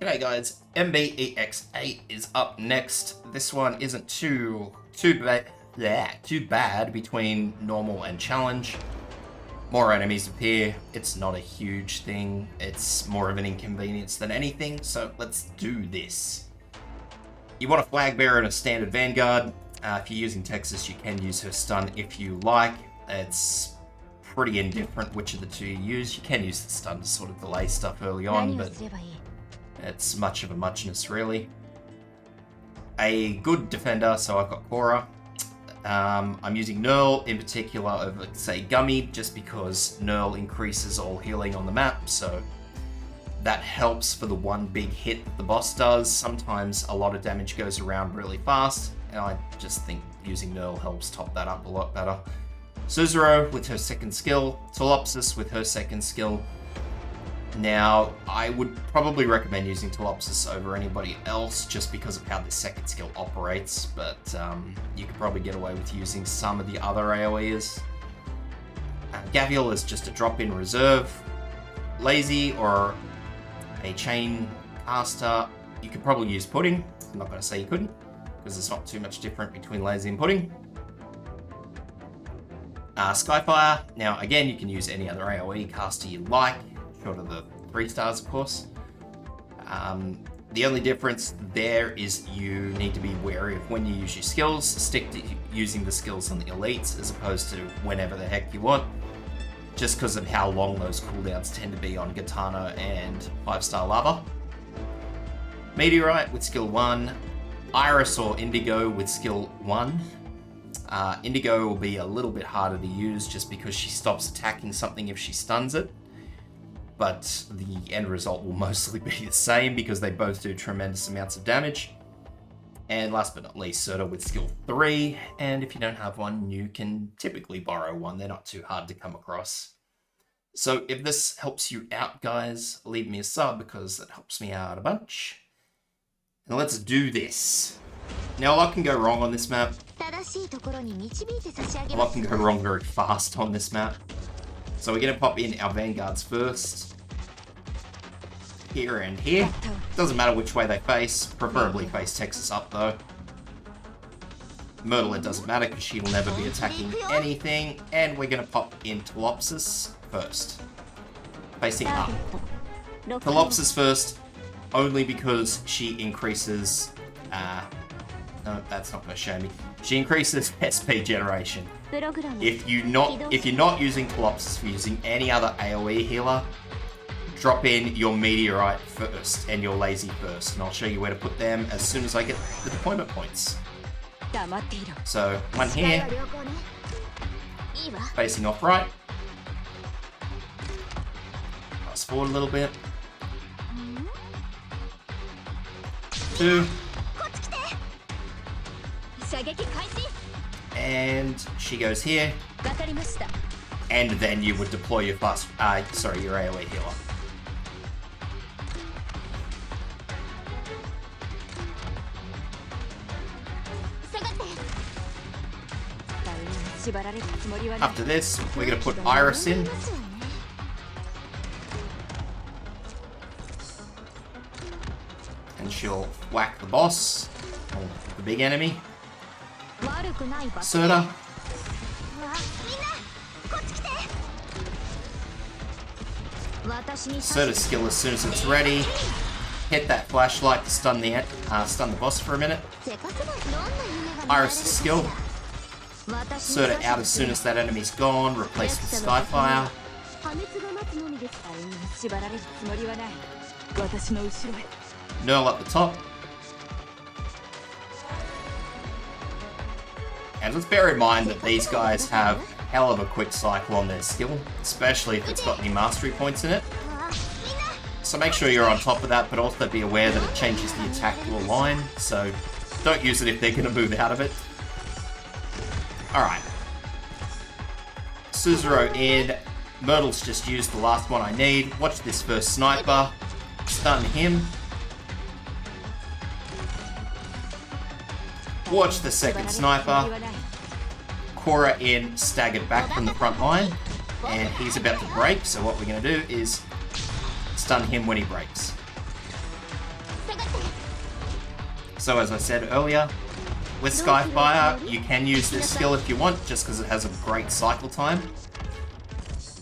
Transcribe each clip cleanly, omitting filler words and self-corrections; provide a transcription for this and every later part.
G'day guys, MB-EX-8 is up next. This one isn't too bad between normal and challenge. More enemies appear. It's not a huge thing. It's more of an inconvenience than anything, so let's do this. You want a flag bearer and a standard vanguard. If you're using Texas, you can use her stun if you like. It's pretty indifferent which of the two you use. You can use the stun to sort of delay stuff early on, but it's much of a muchness really. A good defender, so I've got Cora. I'm using Knurl in particular over, say, Gummy, just because Knurl increases all healing on the map, so that helps for the one big hit that the boss does. Sometimes a lot of damage goes around really fast, and I just think using Knurl helps top that up a lot better. Suzuran with her second skill, Tolopsis with her second skill. Now, I would probably recommend using Tolopsis over anybody else just because of how the second skill operates, but you could probably get away with using some of the other AoEs. Gavial is just a drop-in reserve. Lazy or a chain caster, you could probably use Pudding. I'm not going to say you couldn't, because there's not too much different between Lazy and Pudding. Skyfire, now again, you can use any other AoE caster you like, short of the 3 stars, of course. The only difference there is you need to be wary of when you use your skills. Stick to using the skills on the elites as opposed to whenever the heck you want, just because of how long those cooldowns tend to be on Gitana and 5-star Lava. Meteorite with skill 1, Iris or Indigo with skill 1. Indigo will be a little bit harder to use just because she stops attacking something if she stuns it, but the end result will mostly be the same because they both do tremendous amounts of damage. And last but not least, Serta with skill 3, and if you don't have one, you can typically borrow one. They're not too hard to come across. So if this helps you out, guys, leave me a sub because that helps me out a bunch. And let's do this. Now, a lot can go wrong on this map. A lot can go wrong very fast on this map. So we're going to pop in our vanguards first. Here and here. Doesn't matter which way they face. Preferably face Texas up though. Myrtle, it doesn't matter because she will never be attacking anything. And we're going to pop in Tolopsis first. Facing up. Tolopsis first, only because she increases... no, that's not going to show me. She increases SP generation. If you're not using Tolopsis, for using any other AoE healer, drop in your Meteorite first and your Lazy first, and I'll show you where to put them as soon as I get the deployment points. So, one here, facing off right. Pass forward a little bit. 2. And she goes here, and then you would deploy your your AoE healer. After this, we're going to put Iris in. And she'll whack the boss, or the big enemy. Serta. Serta's skill as soon as it's ready. Hit that flashlight to stun the boss for a minute. Iris' skill. Serta out as soon as that enemy's gone, replaced with Skyfire. Knurl up the top. And let's bear in mind that these guys have hell of a quick cycle on their skill, especially if it's got any mastery points in it. So make sure you're on top of that, but also be aware that it changes the attack to a line, so don't use it if they're going to move out of it. Alright. Suzuran in. Myrtle's just used the last one I need. Watch this first sniper. Stun him. Watch the second sniper. Cora in, staggered back from the front line. And he's about to break, so what we're going to do is stun him when he breaks. So as I said earlier, with Skyfire, you can use this skill if you want, just because it has a great cycle time.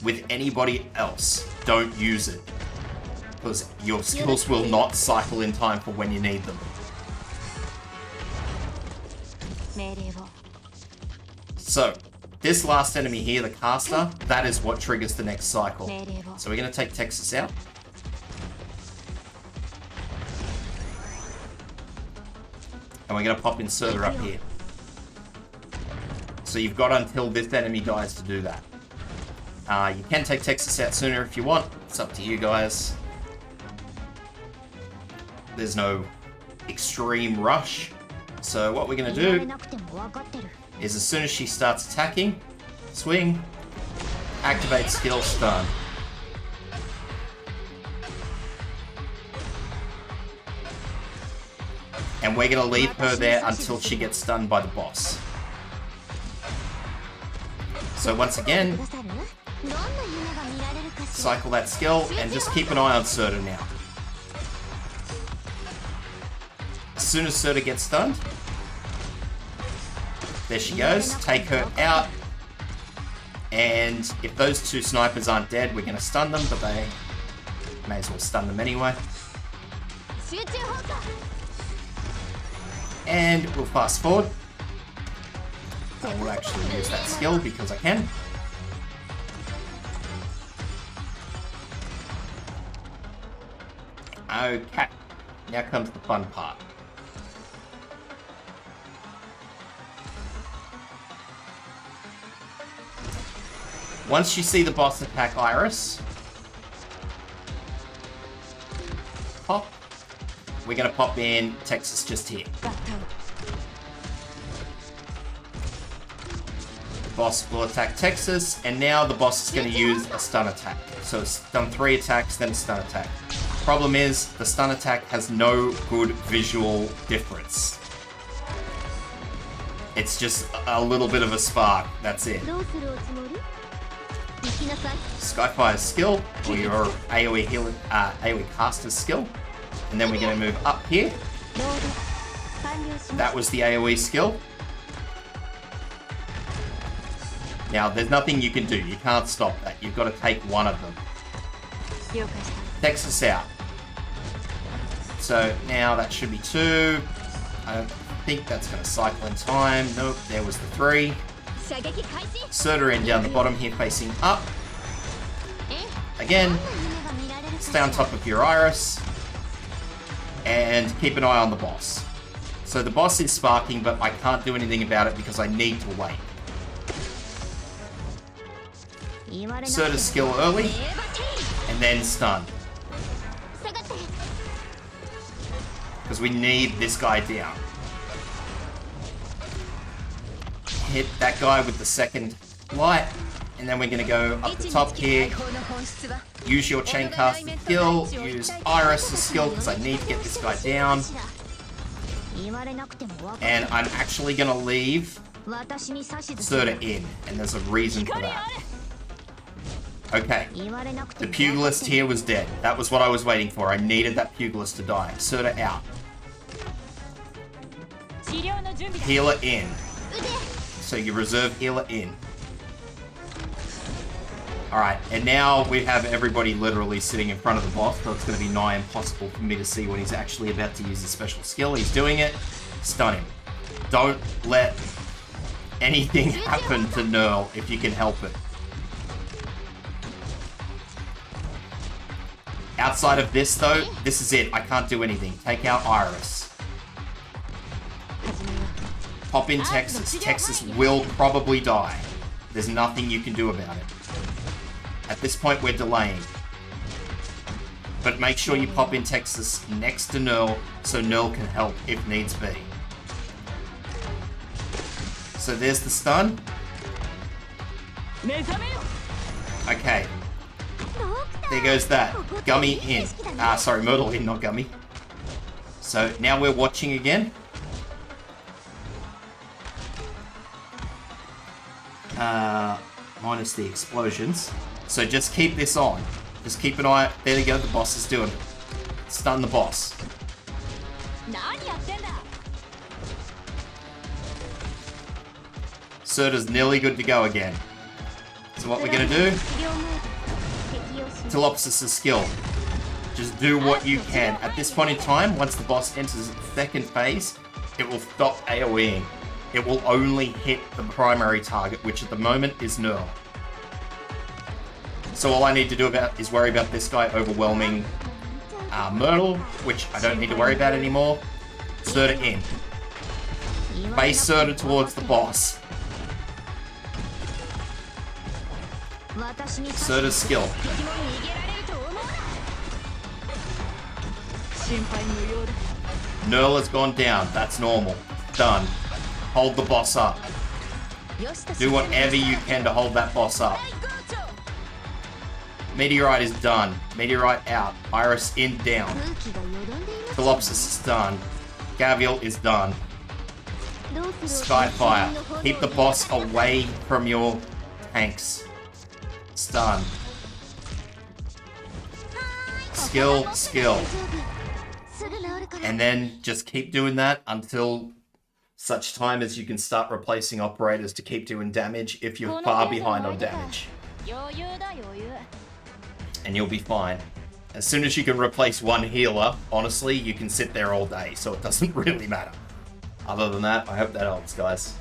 With anybody else, don't use it, because your skills will not cycle in time for when you need them. So, this last enemy here, the caster, that is what triggers the next cycle. So we're going to take Texas out. And we're going to pop Inserter up here. So you've got until this enemy dies to do that. You can take Texas out sooner if you want. It's up to you guys. There's no extreme rush. So what we're going to do is as soon as she starts attacking, swing, activate skill, stun. And we're going to leave her there until she gets stunned by the boss. So once again, cycle that skill and just keep an eye on Serta now. As soon as Serta gets stunned, there she goes, take her out. And if those two snipers aren't dead, we're going to stun them, but they may as well stun them anyway. And we'll fast forward. I will actually use that skill because I can. Okay, now comes the fun part. Once you see the boss attack Iris, pop. We're going to pop in Texas just here. The boss will attack Texas, and now the boss is going to use a stun attack. So it's done 3 attacks, then a stun attack. Problem is, the stun attack has no good visual difference. It's just a little bit of a spark, that's it. Skyfire's skill, or your AoE healer, AoE caster's skill. And then we're going to move up here. That was the AoE skill. Now, there's nothing you can do. You can't stop that. You've got to take one of them. Texas out. So now that should be 2. I don't think that's going to cycle in time. Nope, there was the 3. Serta in down the bottom here facing up. Again, stay on top of your Iris. And keep an eye on the boss. So the boss is sparking, but I can't do anything about it because I need to wait. Serta's skill early, and then stun. Because we need this guy down. Hit that guy with the second light, and then we're going to go up the top here. Use your chain casting skill, use Iris' skill because I need to get this guy down. And I'm actually going to leave Serta in, and there's a reason for that. Okay, the Pugilist here was dead. That was what I was waiting for. I needed that Pugilist to die. Serta out. Healer in. So you reserve healer in. Alright, and now we have everybody literally sitting in front of the boss, so it's going to be nigh impossible for me to see when he's actually about to use the special skill. He's doing it. Stun him. Don't let anything happen to Nerl if you can help it. Outside of this though, this is it. I can't do anything. Take out Iris. Pop in Texas. Texas will probably die. There's nothing you can do about it. At this point, we're delaying. But make sure you pop in Texas next to Nerl so Nerl can help if needs be. So there's the stun. Okay. There goes that. Gummy in. Sorry, Myrtle in, not Gummy. So now we're watching again. Minus the explosions. So just keep this on. Just keep an eye. There you go, the boss is doing it. Stun the boss. Serta's nearly good to go again. So what we're gonna do, Telopsis' skill. Just do what you can. At this point in time, once the boss enters its second phase, it will stop AoEing. It will only hit the primary target, which at the moment is Nerl. So all I need to do is worry about this guy overwhelming Myrtle, which I don't need to worry about anymore. Serta in. Base Serta towards the boss. Serta's skill. Nerl has gone down. That's normal. Done. Hold the boss up. Do whatever you can to hold that boss up. Meteorite is done. Meteorite out. Iris in, down. Telopsis is done. Gavial is done. Skyfire. Keep the boss away from your tanks. Stun. Skill, skill. And then just keep doing that until such time as you can start replacing operators to keep doing damage if you're far behind on damage. And you'll be fine. As soon as you can replace one healer, honestly, you can sit there all day, so it doesn't really matter. Other than that, I hope that helps, guys.